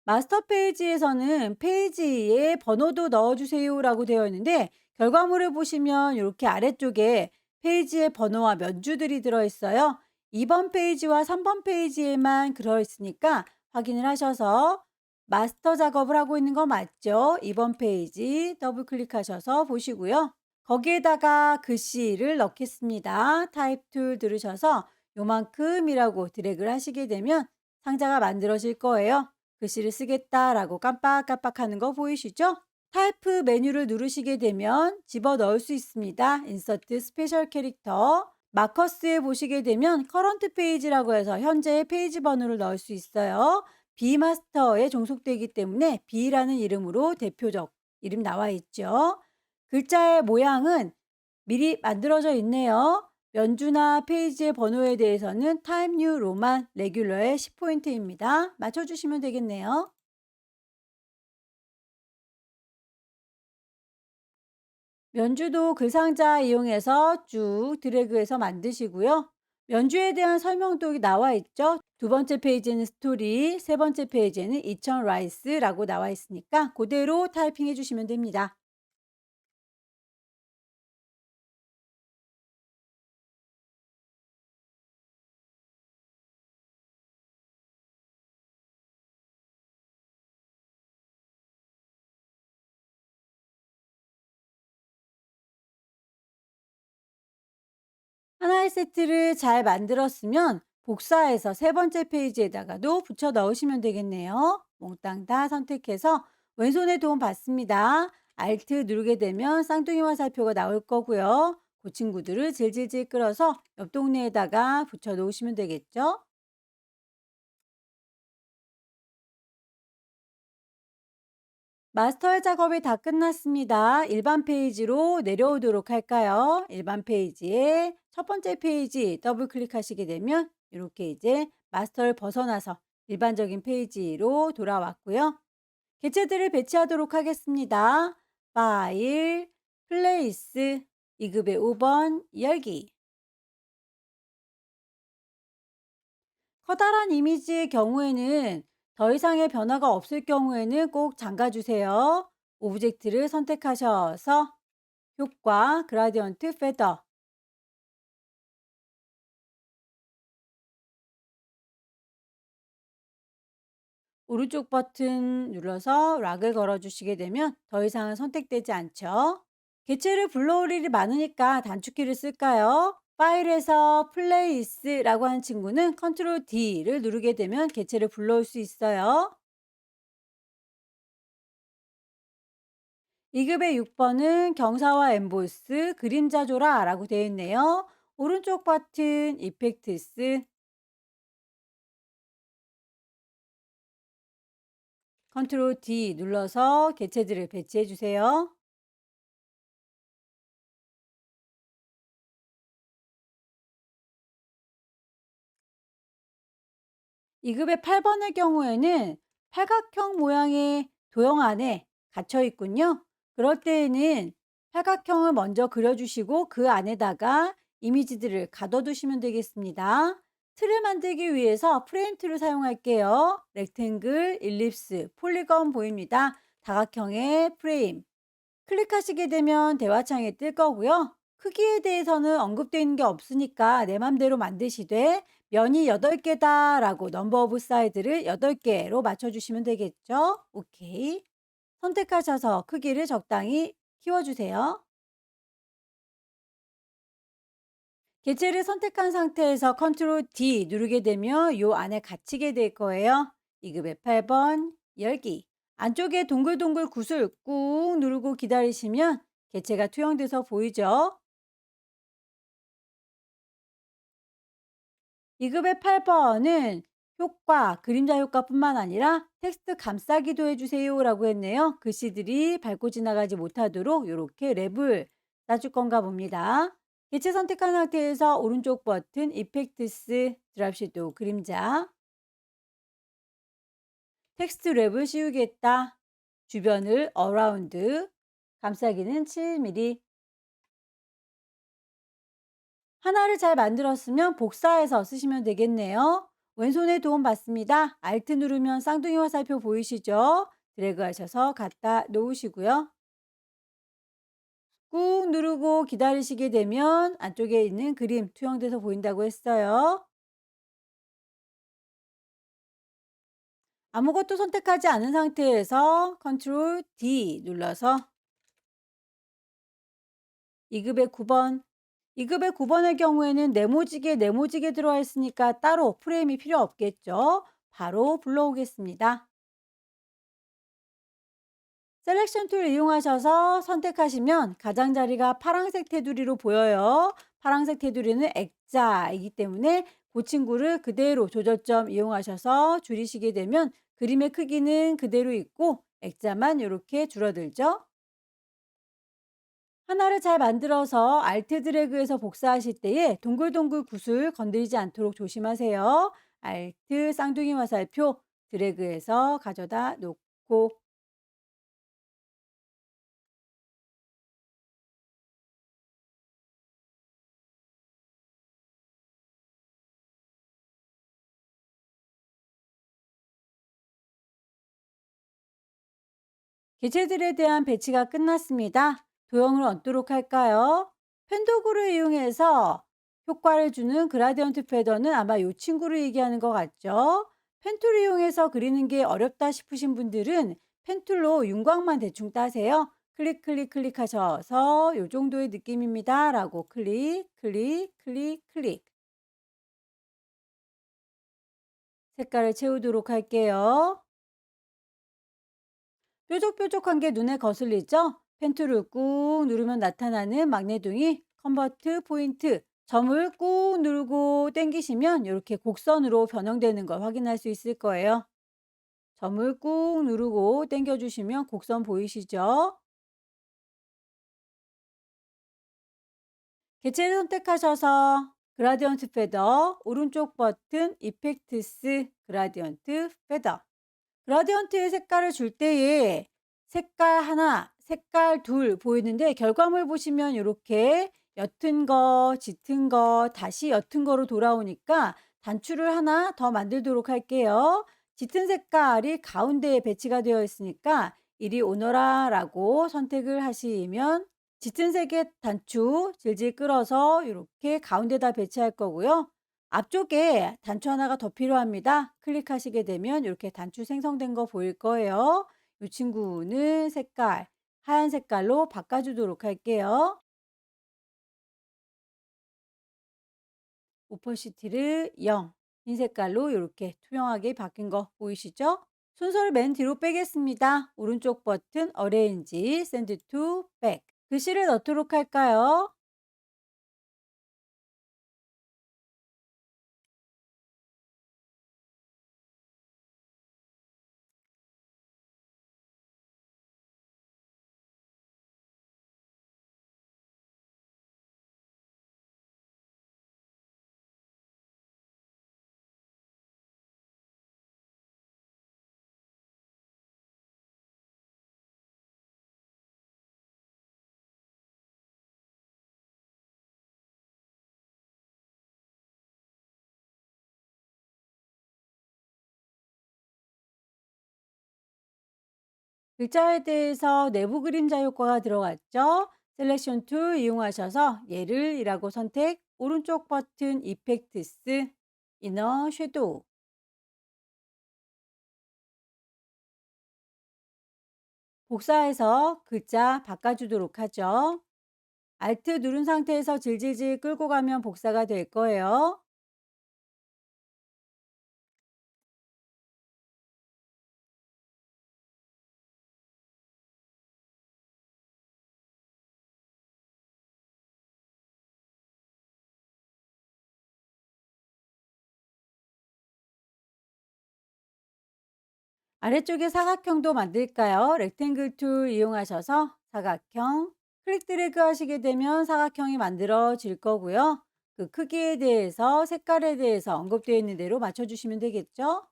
마스터 페이지에서는 페이지에 번호도 넣어주세요라고 되어 있는데 결과물을 보시면 이렇게 아래쪽에 페이지의 번호와 면주들이 들어있어요. 2번 페이지와 3번 페이지에만 들어있으니까 확인을 하셔서 마스터 작업을 하고 있는 거 맞죠? 2번 페이지 더블 클릭하셔서 보시고요. 거기에다가 글씨를 넣겠습니다. 타입 툴 들으셔서 요만큼이라고 드래그를 하시게 되면 상자가 만들어질 거예요. 글씨를 쓰겠다라고 깜빡깜빡하는 거 보이시죠? 타이프 메뉴를 누르시게 되면 집어 넣을 수 있습니다. 인서트 스페셜 캐릭터 마커스에 보시게 되면 커런트 페이지라고 해서 현재의 페이지 번호를 넣을 수 있어요. 비마스터에 종속되기 때문에 B라는 이름으로 대표적 이름 나와 있죠. 글자의 모양은 미리 만들어져 있네요. 연주나 페이지의 번호에 대해서는 타임 뉴 로만 레귤러의 10포인트입니다. 맞춰주시면 되겠네요. 면주도 글상자 이용해서 쭉 드래그해서 만드시고요. 면주에 대한 설명도 나와 있죠. 두 번째 페이지는 스토리, 세 번째 페이지에는 이천 라이스라고 나와 있으니까 그대로 타이핑해 주시면 됩니다. 하나의 세트를 잘 만들었으면 복사해서 세 번째 페이지에다가도 붙여 넣으시면 되겠네요. 몽땅 다 선택해서 왼손에 도움 받습니다. Alt 누르게 되면 쌍둥이 화살표가 나올 거고요. 그 친구들을 질질질 끌어서 옆 동네에다가 붙여 놓으시면 되겠죠. 마스터의 작업이 다 끝났습니다. 일반 페이지로 내려오도록 할까요? 일반 페이지에 첫 번째 페이지 더블 클릭하시게 되면 이렇게 이제 마스터를 벗어나서 일반적인 페이지로 돌아왔고요. 개체들을 배치하도록 하겠습니다. 파일, 플레이스, 2급의 5번, 열기. 커다란 이미지의 경우에는 더 이상의 변화가 없을 경우에는 꼭 잠가주세요. 오브젝트를 선택하셔서 효과, 그라디언트, 페더. 오른쪽 버튼 눌러서 락을 걸어주시게 되면 더 이상은 선택되지 않죠. 개체를 불러올 일이 많으니까 단축키를 쓸까요? 파일에서 플레이스라고 하는 친구는 컨트롤 D를 누르게 되면 개체를 불러올 수 있어요. 2급의 6번은 경사와 엠보스, 그림자 조라라고 되어 있네요. 오른쪽 버튼 이펙트스, 컨트롤 D 눌러서 개체들을 배치해 주세요. 2급의 8번의 경우에는 팔각형 모양의 도형 안에 갇혀 있군요. 그럴 때에는 팔각형을 먼저 그려주시고 그 안에다가 이미지들을 가둬두시면 되겠습니다. 틀을 만들기 위해서 프레임 툴을 사용할게요. 렉탱글, 일립스, 폴리건 보입니다. 다각형의 프레임. 클릭하시게 되면 대화창에 뜰 거고요. 크기에 대해서는 언급되어 있는 게 없으니까 내 맘대로 만드시되 면이 8개다 라고 넘버 오브 사이드를 8개로 맞춰주시면 되겠죠. 오케이. 선택하셔서 크기를 적당히 키워주세요. 개체를 선택한 상태에서 컨트롤 D 누르게 되면 요 안에 갇히게 될 거예요. 2급의 8번 열기. 안쪽에 동글동글 굿을 꾹 누르고 기다리시면 개체가 투영돼서 보이죠. 2급의 8번은 효과, 그림자 효과뿐만 아니라 텍스트 감싸기도 해주세요라고 했네요. 글씨들이 밟고 지나가지 못하도록 이렇게 랩을 놔줄 건가 봅니다. 개체 선택한 상태에서 오른쪽 버튼 이펙트스 드랍 섀도우 그림자 텍스트 랩을 씌우겠다. 주변을 어라운드 감싸기는 7mm 하나를 잘 만들었으면 복사해서 쓰시면 되겠네요. 왼손에 도움 받습니다. Alt 누르면 쌍둥이 화살표 보이시죠? 드래그 하셔서 갖다 놓으시고요. 꾹 누르고 기다리시게 되면 안쪽에 있는 그림 투영돼서 보인다고 했어요. 아무것도 선택하지 않은 상태에서 컨트롤 D 눌러서 2급의 9번 2급의 9번의 경우에는 네모지게 들어와 있으니까 따로 프레임이 필요 없겠죠. 바로 불러오겠습니다. 셀렉션 툴 이용하셔서 선택하시면 가장자리가 파란색 테두리로 보여요. 파란색 테두리는 액자이기 때문에 그 친구를 그대로 조절점 이용하셔서 줄이시게 되면 그림의 크기는 그대로 있고 액자만 이렇게 줄어들죠. 하나를 잘 만들어서 Alt 드래그해서 복사하실 때에 동글동글 굿을 건드리지 않도록 조심하세요. Alt 쌍둥이 화살표 드래그해서 가져다 놓고 개체들에 대한 배치가 끝났습니다. 도형을 얹도록 할까요? 펜 도구를 이용해서 효과를 주는 그라디언트 패더는 아마 이 친구를 얘기하는 것 같죠? 펜툴을 이용해서 그리는 게 어렵다 싶으신 분들은 펜툴로 윤곽만 대충 따세요. 클릭 하셔서 이 정도의 느낌입니다. 라고 클릭. 색깔을 채우도록 할게요. 뾰족뾰족한 게 눈에 거슬리죠? 펜툴을 꾹 누르면 나타나는 막내둥이 컨버트 포인트 점을 꾹 누르고 당기시면 이렇게 곡선으로 변형되는 걸 확인할 수 있을 거예요. 점을 꾹 누르고 당겨주시면 곡선 보이시죠? 개체를 선택하셔서 그라디언트 패더 오른쪽 버튼 이펙트스 그라디언트 패더 그라디언트의 색깔을 줄 때에 색깔 하나, 색깔 둘 보이는데 결과물 보시면 이렇게 옅은 거, 짙은 거, 다시 옅은 거로 돌아오니까 단추를 하나 더 만들도록 할게요. 짙은 색깔이 가운데에 배치가 되어 있으니까 이리 오너라 라고 선택을 하시면 짙은 색의 단추 질질 끌어서 이렇게 가운데다 배치할 거고요. 앞쪽에 단추 하나가 더 필요합니다. 클릭하시게 되면 이렇게 단추 생성된 거 보일 거예요. 이 친구는 색깔, 하얀 색깔로 바꿔주도록 할게요. 오퍼시티를 0, 흰 색깔로 이렇게 투명하게 바뀐 거 보이시죠? 순서를 맨 뒤로 빼겠습니다. 오른쪽 버튼 어레인지, 샌드 투 백. 글씨를 넣도록 할까요? 글자에 대해서 내부 그림자 효과가 들어갔죠? 셀렉션 툴 이용하셔서 얘를 이라고 선택, 오른쪽 버튼 이펙트스, 이너 섀도우, 복사해서 글자 바꿔주도록 하죠. 알트 누른 상태에서 질질질 끌고 가면 복사가 될 거예요. 아래쪽에 사각형도 만들까요? 렉탱글 툴 이용하셔서 사각형 클릭 드래그 하시게 되면 사각형이 만들어질 거고요. 그 크기에 대해서 색깔에 대해서 언급되어 있는 대로 맞춰주시면 되겠죠?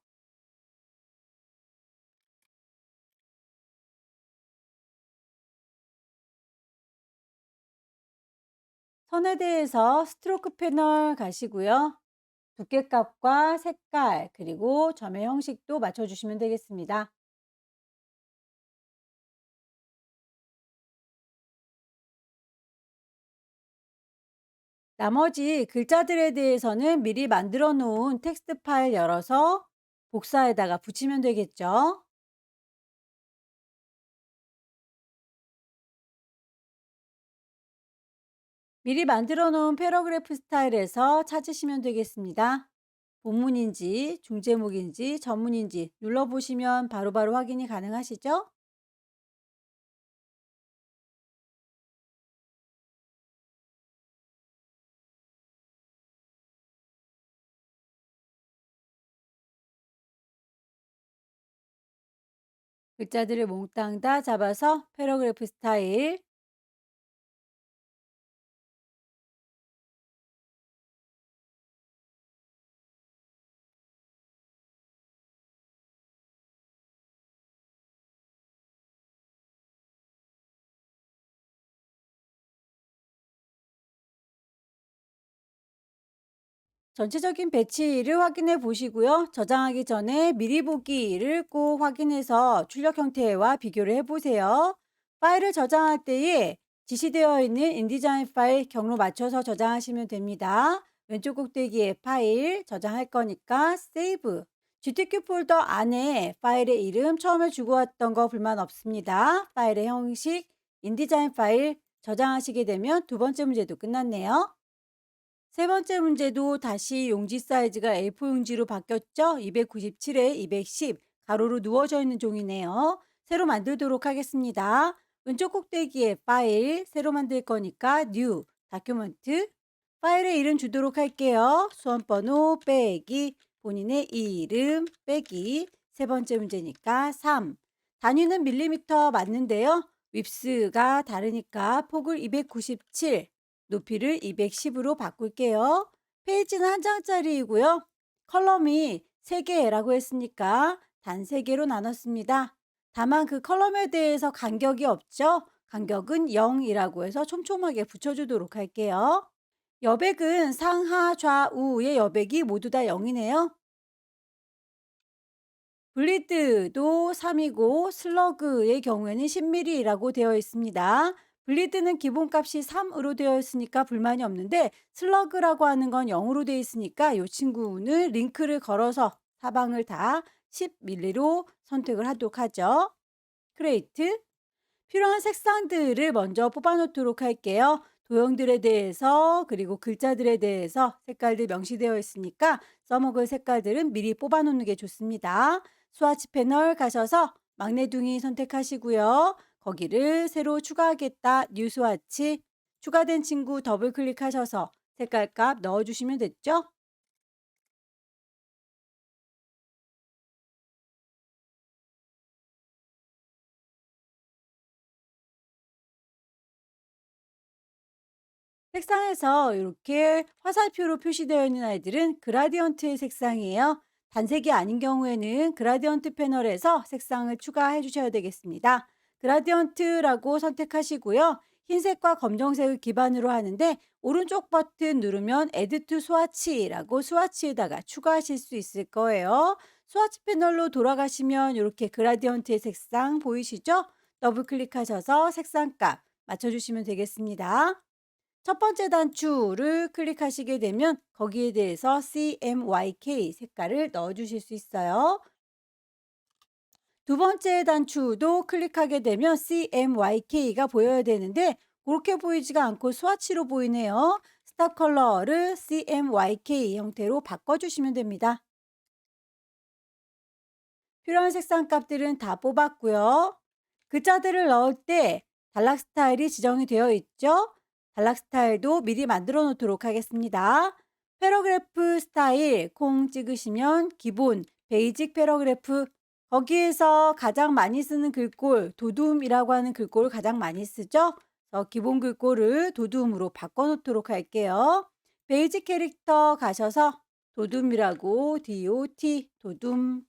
선에 대해서 스트로크 패널 가시고요. 두께값과 색깔 그리고 점의 형식도 맞춰주시면 되겠습니다. 나머지 글자들에 대해서는 미리 만들어 놓은 텍스트 파일 열어서 복사에다가 붙이면 되겠죠. 미리 만들어 놓은 패러그래프 스타일에서 찾으시면 되겠습니다. 본문인지, 중제목인지, 전문인지 눌러보시면 바로바로 확인이 가능하시죠? 글자들을 몽땅 다 잡아서 패러그래프 스타일, 전체적인 배치를 확인해 보시고요. 저장하기 전에 미리 보기를 꼭 확인해서 출력 형태와 비교를 해 보세요. 파일을 저장할 때에 지시되어 있는 인디자인 파일 경로 맞춰서 저장하시면 됩니다. 왼쪽 꼭대기에 파일 저장할 거니까 세이브. GTK 폴더 안에 파일의 이름 처음에 주고 왔던 거 불만 없습니다. 파일의 형식, 인디자인 파일 저장하시게 되면 두 번째 문제도 끝났네요. 세 번째 문제도 다시 용지 사이즈가 A4 용지로 바뀌었죠? 297에 210 가로로 누워져 있는 종이네요. 새로 만들도록 하겠습니다. 왼쪽 꼭대기에 파일 새로 만들 거니까 new 다큐멘트 파일의 이름 주도록 할게요. 수험번호 빼기 본인의 이름 빼기 세 번째 문제니까 3 단위는 밀리미터 맞는데요. 윕스가 다르니까 폭을 297 높이를 210으로 바꿀게요. 페이지는 한 장짜리이고요. 컬럼이 3개라고 했으니까 단 3개로 나눴습니다. 다만 그 컬럼에 대해서 간격이 없죠? 간격은 0이라고 해서 촘촘하게 붙여주도록 할게요. 여백은 상하 좌우의 여백이 모두 다 0이네요. 블리드도 3이고 슬러그의 경우에는 10mm라고 되어 있습니다. 블리드는 기본값이 3으로 되어 있으니까 불만이 없는데 슬러그라고 하는 건 0으로 되어 있으니까 이 친구는 링크를 걸어서 사방을 다 10mm로 선택을 하도록 하죠. 크레이트. 필요한 색상들을 먼저 뽑아 놓도록 할게요. 도형들에 대해서 그리고 글자들에 대해서 색깔들 명시되어 있으니까 써먹을 색깔들은 미리 뽑아 놓는 게 좋습니다. 스와치 패널 가셔서 막내둥이 선택하시고요. 거기를 새로 추가하겠다 뉴 스와치 추가된 친구 더블 클릭하셔서 색깔 값 넣어주시면 됐죠? 색상에서 이렇게 화살표로 표시되어 있는 아이들은 그라디언트의 색상이에요. 단색이 아닌 경우에는 그라디언트 패널에서 색상을 추가해 주셔야 되겠습니다. 그라디언트라고 선택하시고요. 흰색과 검정색을 기반으로 하는데 오른쪽 버튼 누르면 Add to 스와치라고 스와치에다가 추가하실 수 있을 거예요. 스와치 패널로 돌아가시면 이렇게 그라디언트의 색상 보이시죠? 더블 클릭하셔서 색상 값 맞춰주시면 되겠습니다. 첫 번째 단추를 클릭하시게 되면 거기에 대해서 CMYK 색깔을 넣어 주실 수 있어요. 두 번째 단추도 클릭하게 되면 CMYK가 보여야 되는데 그렇게 보이지가 않고 스와치로 보이네요. 스탑 컬러를 CMYK 형태로 바꿔주시면 됩니다. 필요한 색상 값들은 다 뽑았고요. 글자들을 넣을 때 단락 스타일이 지정이 되어 있죠. 단락 스타일도 미리 만들어 놓도록 하겠습니다. 패러그래프 스타일 콩 찍으시면 기본 베이직 패러그래프 거기에서 가장 많이 쓰는 글꼴 도둠이라고 하는 글꼴을 가장 많이 쓰죠. 그래서 기본 글꼴을 도둠으로 바꿔 놓도록 할게요. 베이직 캐릭터 가셔서 도둠이라고 DOT 도둠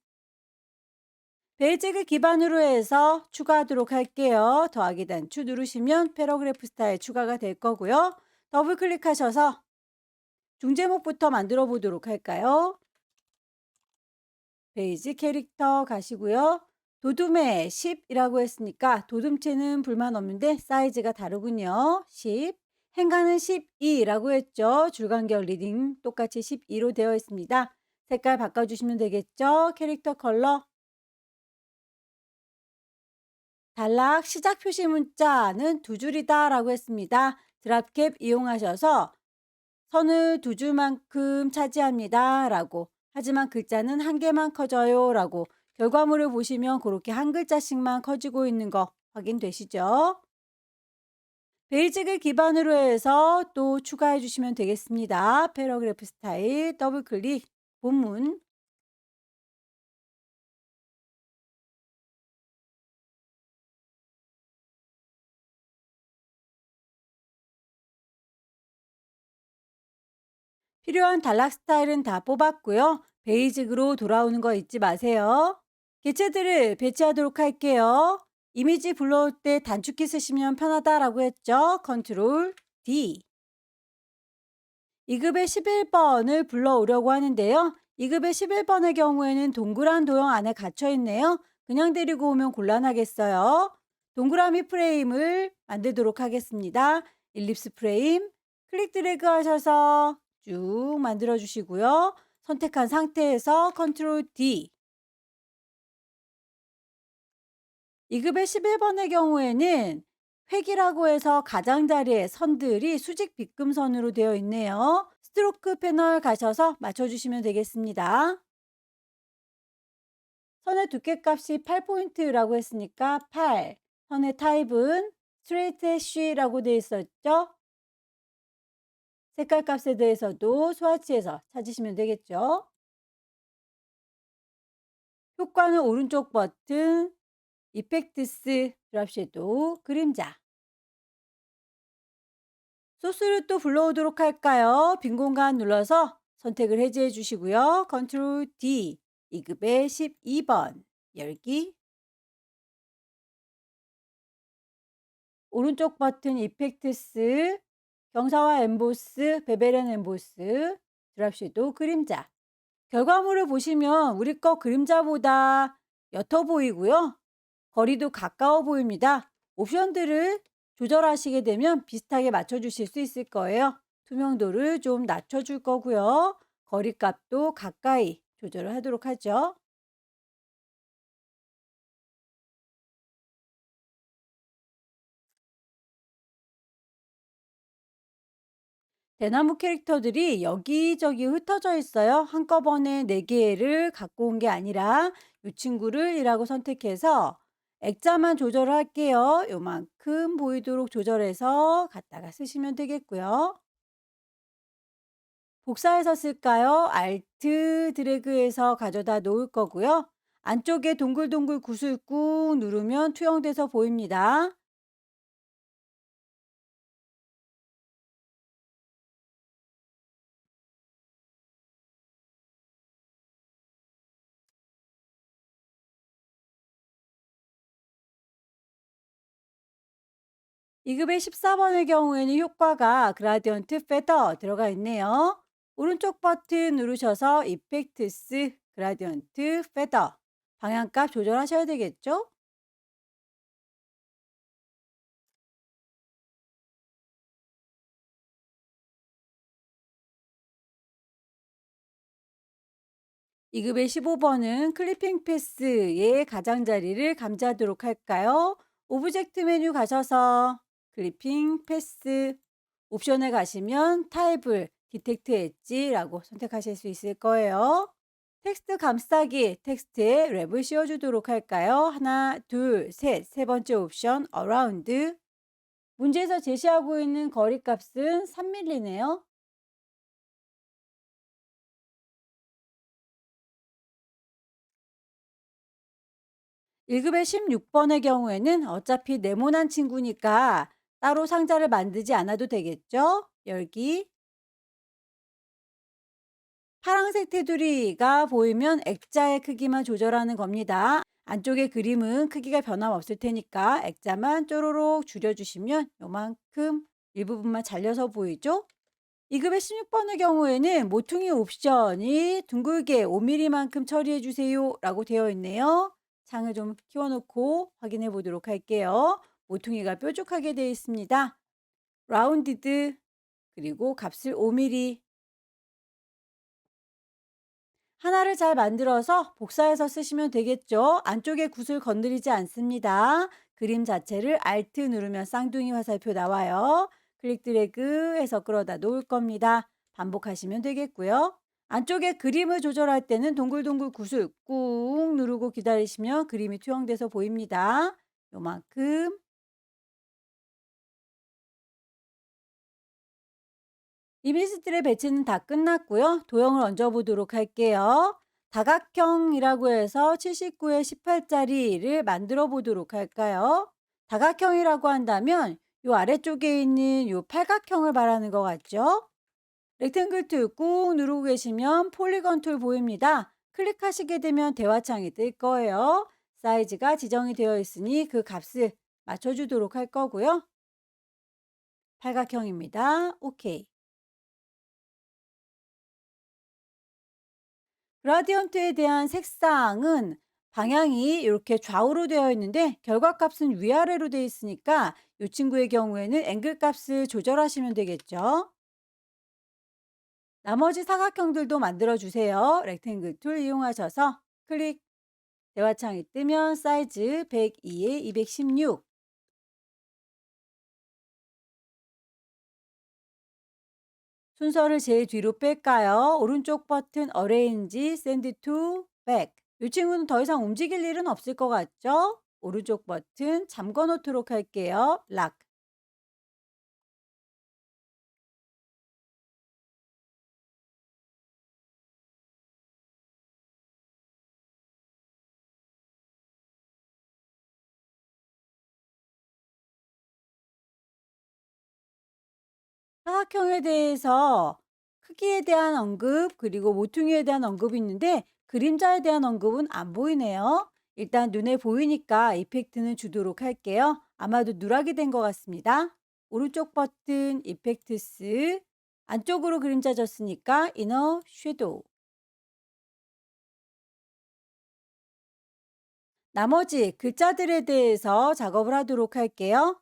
베이직을 기반으로 해서 추가하도록 할게요. 더하기 단추 누르시면 패러그래프 스타일 추가가 될 거고요. 더블 클릭하셔서 중제목부터 만들어 보도록 할까요? 베이직 캐릭터 가시고요. 도둠에 10이라고 했으니까 도둠체는 불만 없는데 사이즈가 다르군요. 10. 행간은 12라고 했죠. 줄간격 리딩 똑같이 12로 되어 있습니다. 색깔 바꿔주시면 되겠죠. 캐릭터 컬러 단락 시작 표시 문자는 두 줄이다 라고 했습니다. 드랍캡 이용하셔서 선을 두 줄만큼 차지합니다 라고 하지만 글자는 한 개만 커져요 라고 결과물을 보시면 그렇게 한 글자씩만 커지고 있는 거 확인되시죠? 베이직을 기반으로 해서 또 추가해 주시면 되겠습니다. 패러그래프 스타일 더블 클릭 본문 필요한 단락 스타일은 다 뽑았고요. 베이직으로 돌아오는 거 잊지 마세요. 개체들을 배치하도록 할게요. 이미지 불러올 때 단축키 쓰시면 편하다라고 했죠. 컨트롤 D. 2급의 11번을 불러오려고 하는데요. 2급의 11번의 경우에는 동그란 도형 안에 갇혀 있네요. 그냥 데리고 오면 곤란하겠어요. 동그라미 프레임을 만들도록 하겠습니다. 일립스 프레임 클릭 드래그 하셔서 쭉 만들어 주시고요. 선택한 상태에서 컨트롤 D 2급의 11번의 경우에는 획이라고 해서 가장자리에 선들이 수직 빗금선으로 되어 있네요. 스트로크 패널 가셔서 맞춰주시면 되겠습니다. 선의 두께 값이 8포인트라고 했으니까 8. 선의 타입은 스트레이트 해쉬라고 되어 있었죠. 색깔 값에 대해서도 스와치에서 찾으시면 되겠죠. 효과는 오른쪽 버튼, 이펙트스, 드랍 섀도우, 그림자. 소스를 또 불러오도록 할까요? 빈 공간 눌러서 선택을 해제해 주시고요. 컨트롤 D 2급의 12번 열기 오른쪽 버튼 이펙트스 경사와 엠보스 베벨 앤 엠보스 드랍 섀도우 그림자 결과물을 보시면 우리 거 그림자보다 옅어 보이고요. 거리도 가까워 보입니다. 옵션들을 조절하시게 되면 비슷하게 맞춰주실 수 있을 거예요. 투명도를 좀 낮춰줄 거고요. 거리값도 가까이 조절을 하도록 하죠. 대나무 캐릭터들이 여기저기 흩어져 있어요. 한꺼번에 4개를 갖고 온 게 아니라 이 친구를 이라고 선택해서 액자만 조절할게요. 요만큼 보이도록 조절해서 갖다가 쓰시면 되겠고요. 복사해서 쓸까요? 알트 드래그해서 가져다 놓을 거고요. 안쪽에 동글동글 굿을 꾹 누르면 투영돼서 보입니다. 이급의 14번의 경우에는 효과가 그라디언트 페더 들어가 있네요. 오른쪽 버튼 누르셔서 이펙트스 그라디언트 페더 방향값 조절하셔야 되겠죠? 2급의 15번은 클리핑 패스의 가장자리를 감지하도록 할까요? 오브젝트 메뉴 가셔서 클리핑 패스 옵션에 가시면 타입을 디텍트 엣지라고 선택하실 수 있을 거예요. 텍스트 감싸기 텍스트에 랩을 씌워주도록 할까요? 하나, 둘, 셋. 세 번째 옵션 어라운드. 문제에서 제시하고 있는 거리 값은 3mm네요. 1급의 16번의 경우에는 어차피 네모난 친구니까 따로 상자를 만들지 않아도 되겠죠? 열기. 파란색 테두리가 보이면 액자의 크기만 조절하는 겁니다. 안쪽의 그림은 크기가 변함없을 테니까 액자만 쪼로록 줄여주시면 요만큼 일부분만 잘려서 보이죠? 2급의 16번의 경우에는 모퉁이 옵션이 둥글게 5mm만큼 처리해 주세요 라고 되어 있네요. 창을 좀 키워놓고 확인해 보도록 할게요. 모퉁이가 뾰족하게 되어 있습니다. 라운디드 그리고 값을 5mm 하나를 잘 만들어서 복사해서 쓰시면 되겠죠. 안쪽에 굿을 건드리지 않습니다. 그림 자체를 Alt 누르면 쌍둥이 화살표 나와요. 클릭 드래그 해서 끌어다 놓을 겁니다. 반복하시면 되겠고요. 안쪽에 그림을 조절할 때는 동글동글 굿을 꾹 누르고 기다리시면 그림이 투영돼서 보입니다. 요만큼. 이미지들의 배치는 다 끝났고요. 도형을 얹어보도록 할게요. 다각형이라고 해서 79에 18짜리를 만들어 보도록 할까요? 다각형이라고 한다면 이 아래쪽에 있는 이 팔각형을 말하는 것 같죠? 렉탱글 툴 꾹 누르고 계시면 폴리건 툴 보입니다. 클릭하시게 되면 대화창이 뜰 거예요. 사이즈가 지정이 되어 있으니 그 값을 맞춰주도록 할 거고요. 팔각형입니다. 오케이. 그라디언트에 대한 색상은 방향이 이렇게 좌우로 되어 있는데 결과값은 위아래로 되어 있으니까 이 친구의 경우에는 앵글 값을 조절하시면 되겠죠. 나머지 사각형들도 만들어 주세요. 렉탱글 툴 이용하셔서 클릭 대화창이 뜨면 사이즈 102에 216 순서를 제일 뒤로 뺄까요? 오른쪽 버튼 어레인지 샌드 투 백. 이 친구는 더 이상 움직일 일은 없을 것 같죠? 오른쪽 버튼 잠궈 놓도록 할게요. 락. 사각형에 대해서 크기에 대한 언급 그리고 모퉁이에 대한 언급이 있는데 그림자에 대한 언급은 안 보이네요. 일단 눈에 보이니까 이펙트는 주도록 할게요. 아마도 누락이 된 것 같습니다. 오른쪽 버튼 이펙트스 안쪽으로 그림자 졌으니까 이너 섀도우 나머지 글자들에 대해서 작업을 하도록 할게요.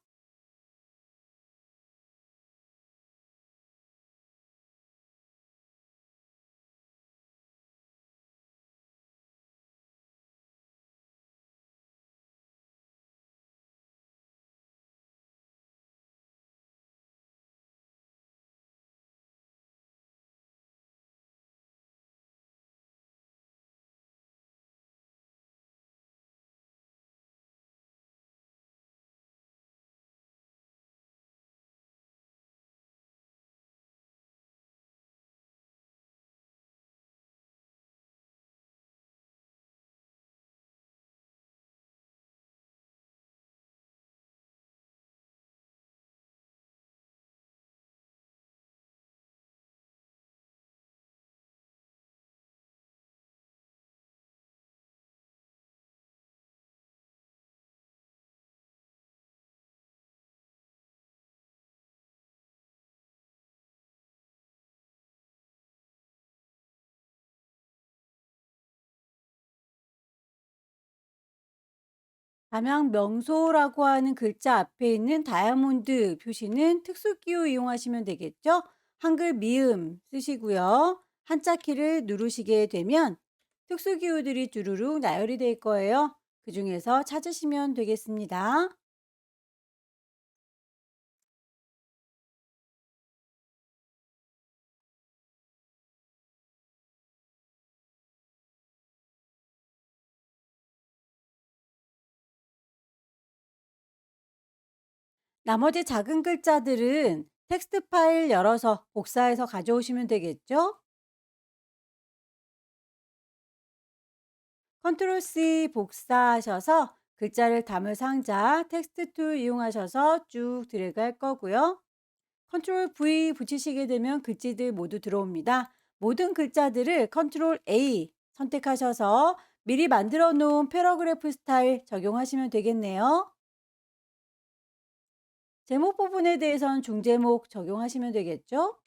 담양 명소라고 하는 글자 앞에 있는 다이아몬드 표시는 특수기호 이용하시면 되겠죠? 한글 미음 쓰시고요. 한자 키를 누르시게 되면 특수기호들이 주르륵 나열이 될 거예요. 그 중에서 찾으시면 되겠습니다. 나머지 작은 글자들은 텍스트 파일 열어서 복사해서 가져오시면 되겠죠? 컨트롤 C 복사하셔서 글자를 담을 상자 텍스트 툴 이용하셔서 쭉 드래그 할 거고요. 컨트롤 V 붙이시게 되면 글씨들 모두 들어옵니다. 모든 글자들을 컨트롤 A 선택하셔서 미리 만들어 놓은 패러그래프 스타일 적용하시면 되겠네요. 제목 부분에 대해서는 중제목 적용하시면 되겠죠?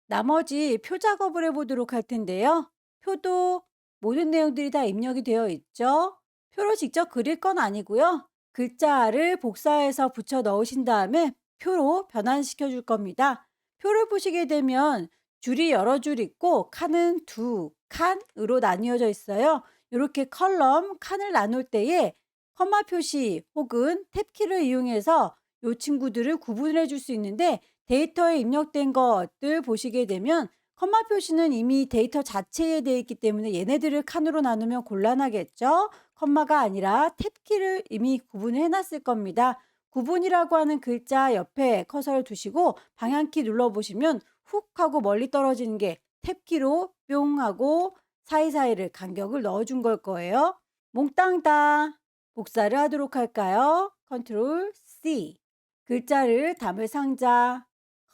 나머지 표 작업을 해보도록 할 텐데요. 표도 모든 내용들이 다 입력이 되어 있죠. 표로 직접 그릴 건 아니고요. 글자를 복사해서 붙여 넣으신 다음에 표로 변환시켜 줄 겁니다. 표를 보시게 되면 줄이 여러 줄 있고 칸은 두 칸으로 나뉘어져 있어요. 이렇게 컬럼 칸을 나눌 때에 컴마 표시 혹은 탭키를 이용해서 이 친구들을 구분해 줄 수 있는데 데이터에 입력된 것들 보시게 되면 컴마 표시는 이미 데이터 자체에 되어 있기 때문에 얘네들을 칸으로 나누면 곤란하겠죠. 컴마가 아니라 탭키를 이미 구분해 놨을 겁니다. 구분이라고 하는 글자 옆에 커서를 두시고 방향키 눌러보시면 훅 하고 멀리 떨어지는 게 탭키로 뿅 하고 사이사이를 간격을 넣어준 걸 거예요. 몽땅 다 복사를 하도록 할까요? 컨트롤 C. 글자를 담을 상자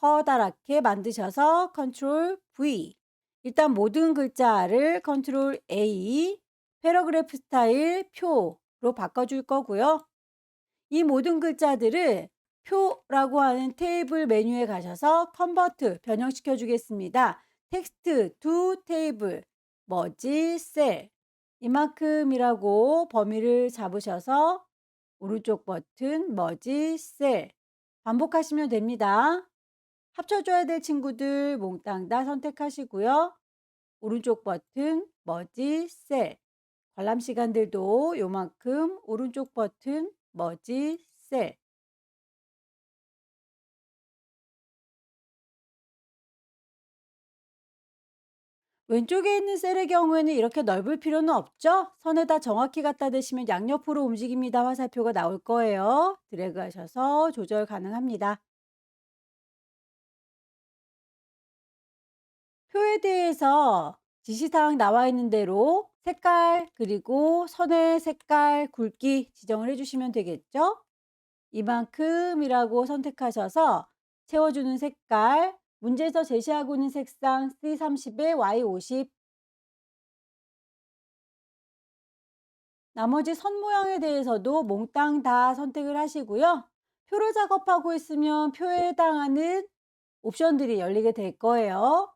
커다랗게 만드셔서 컨트롤 V. 일단 모든 글자를 컨트롤 A, 패러그래프 스타일 표로 바꿔줄 거고요. 이 모든 글자들을 표라고 하는 테이블 메뉴에 가셔서 컨버트 변형시켜 주겠습니다. 텍스트 to 테이블 머지 셀 이만큼이라고 범위를 잡으셔서 오른쪽 버튼 머지 셀 반복하시면 됩니다. 합쳐줘야 될 친구들 몽땅 다 선택하시고요. 오른쪽 버튼 머지 셀 관람 시간들도 요만큼 오른쪽 버튼 머지 셀 왼쪽에 있는 셀의 경우에는 이렇게 넓을 필요는 없죠? 선에다 정확히 갖다 대시면 양옆으로 움직입니다. 화살표가 나올 거예요. 드래그 하셔서 조절 가능합니다. 표에 대해서 지시사항 나와 있는 대로 색깔 그리고 선의 색깔 굵기 지정을 해주시면 되겠죠? 이만큼이라고 선택하셔서 채워주는 색깔 문제에서 제시하고 있는 색상 C30에 Y50 나머지 선 모양에 대해서도 몽땅 다 선택을 하시고요. 표를 작업하고 있으면 표에 해당하는 옵션들이 열리게 될 거예요.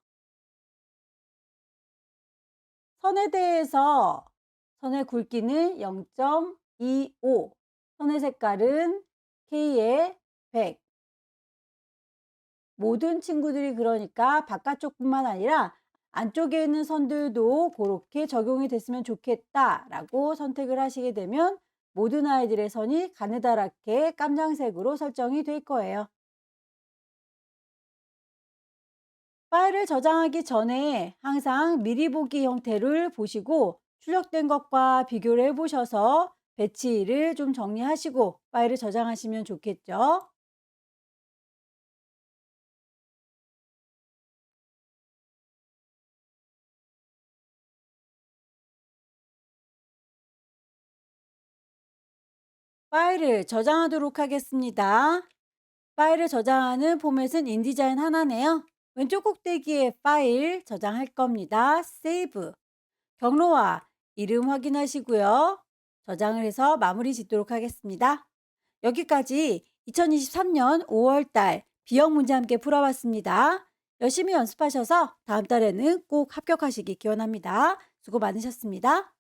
선에 대해서 선의 굵기는 0.25, 선의 색깔은 K의 100. 모든 친구들이 그러니까 바깥쪽뿐만 아니라 안쪽에 있는 선들도 그렇게 적용이 됐으면 좋겠다라고 선택을 하시게 되면 모든 아이들의 선이 가느다랗게 깜장색으로 설정이 될 거예요. 파일을 저장하기 전에 항상 미리 보기 형태를 보시고 출력된 것과 비교를 해보셔서 배치를 좀 정리하시고 파일을 저장하시면 좋겠죠. 파일을 저장하도록 하겠습니다. 파일을 저장하는 포맷은 인디자인 하나네요. 왼쪽 꼭대기에 파일 저장할 겁니다. 세이브. 경로와 이름 확인하시고요. 저장을 해서 마무리 짓도록 하겠습니다. 여기까지 2023년 5월 달 비형 문제 함께 풀어봤습니다. 열심히 연습하셔서 다음 달에는 꼭 합격하시기 기원합니다. 수고 많으셨습니다.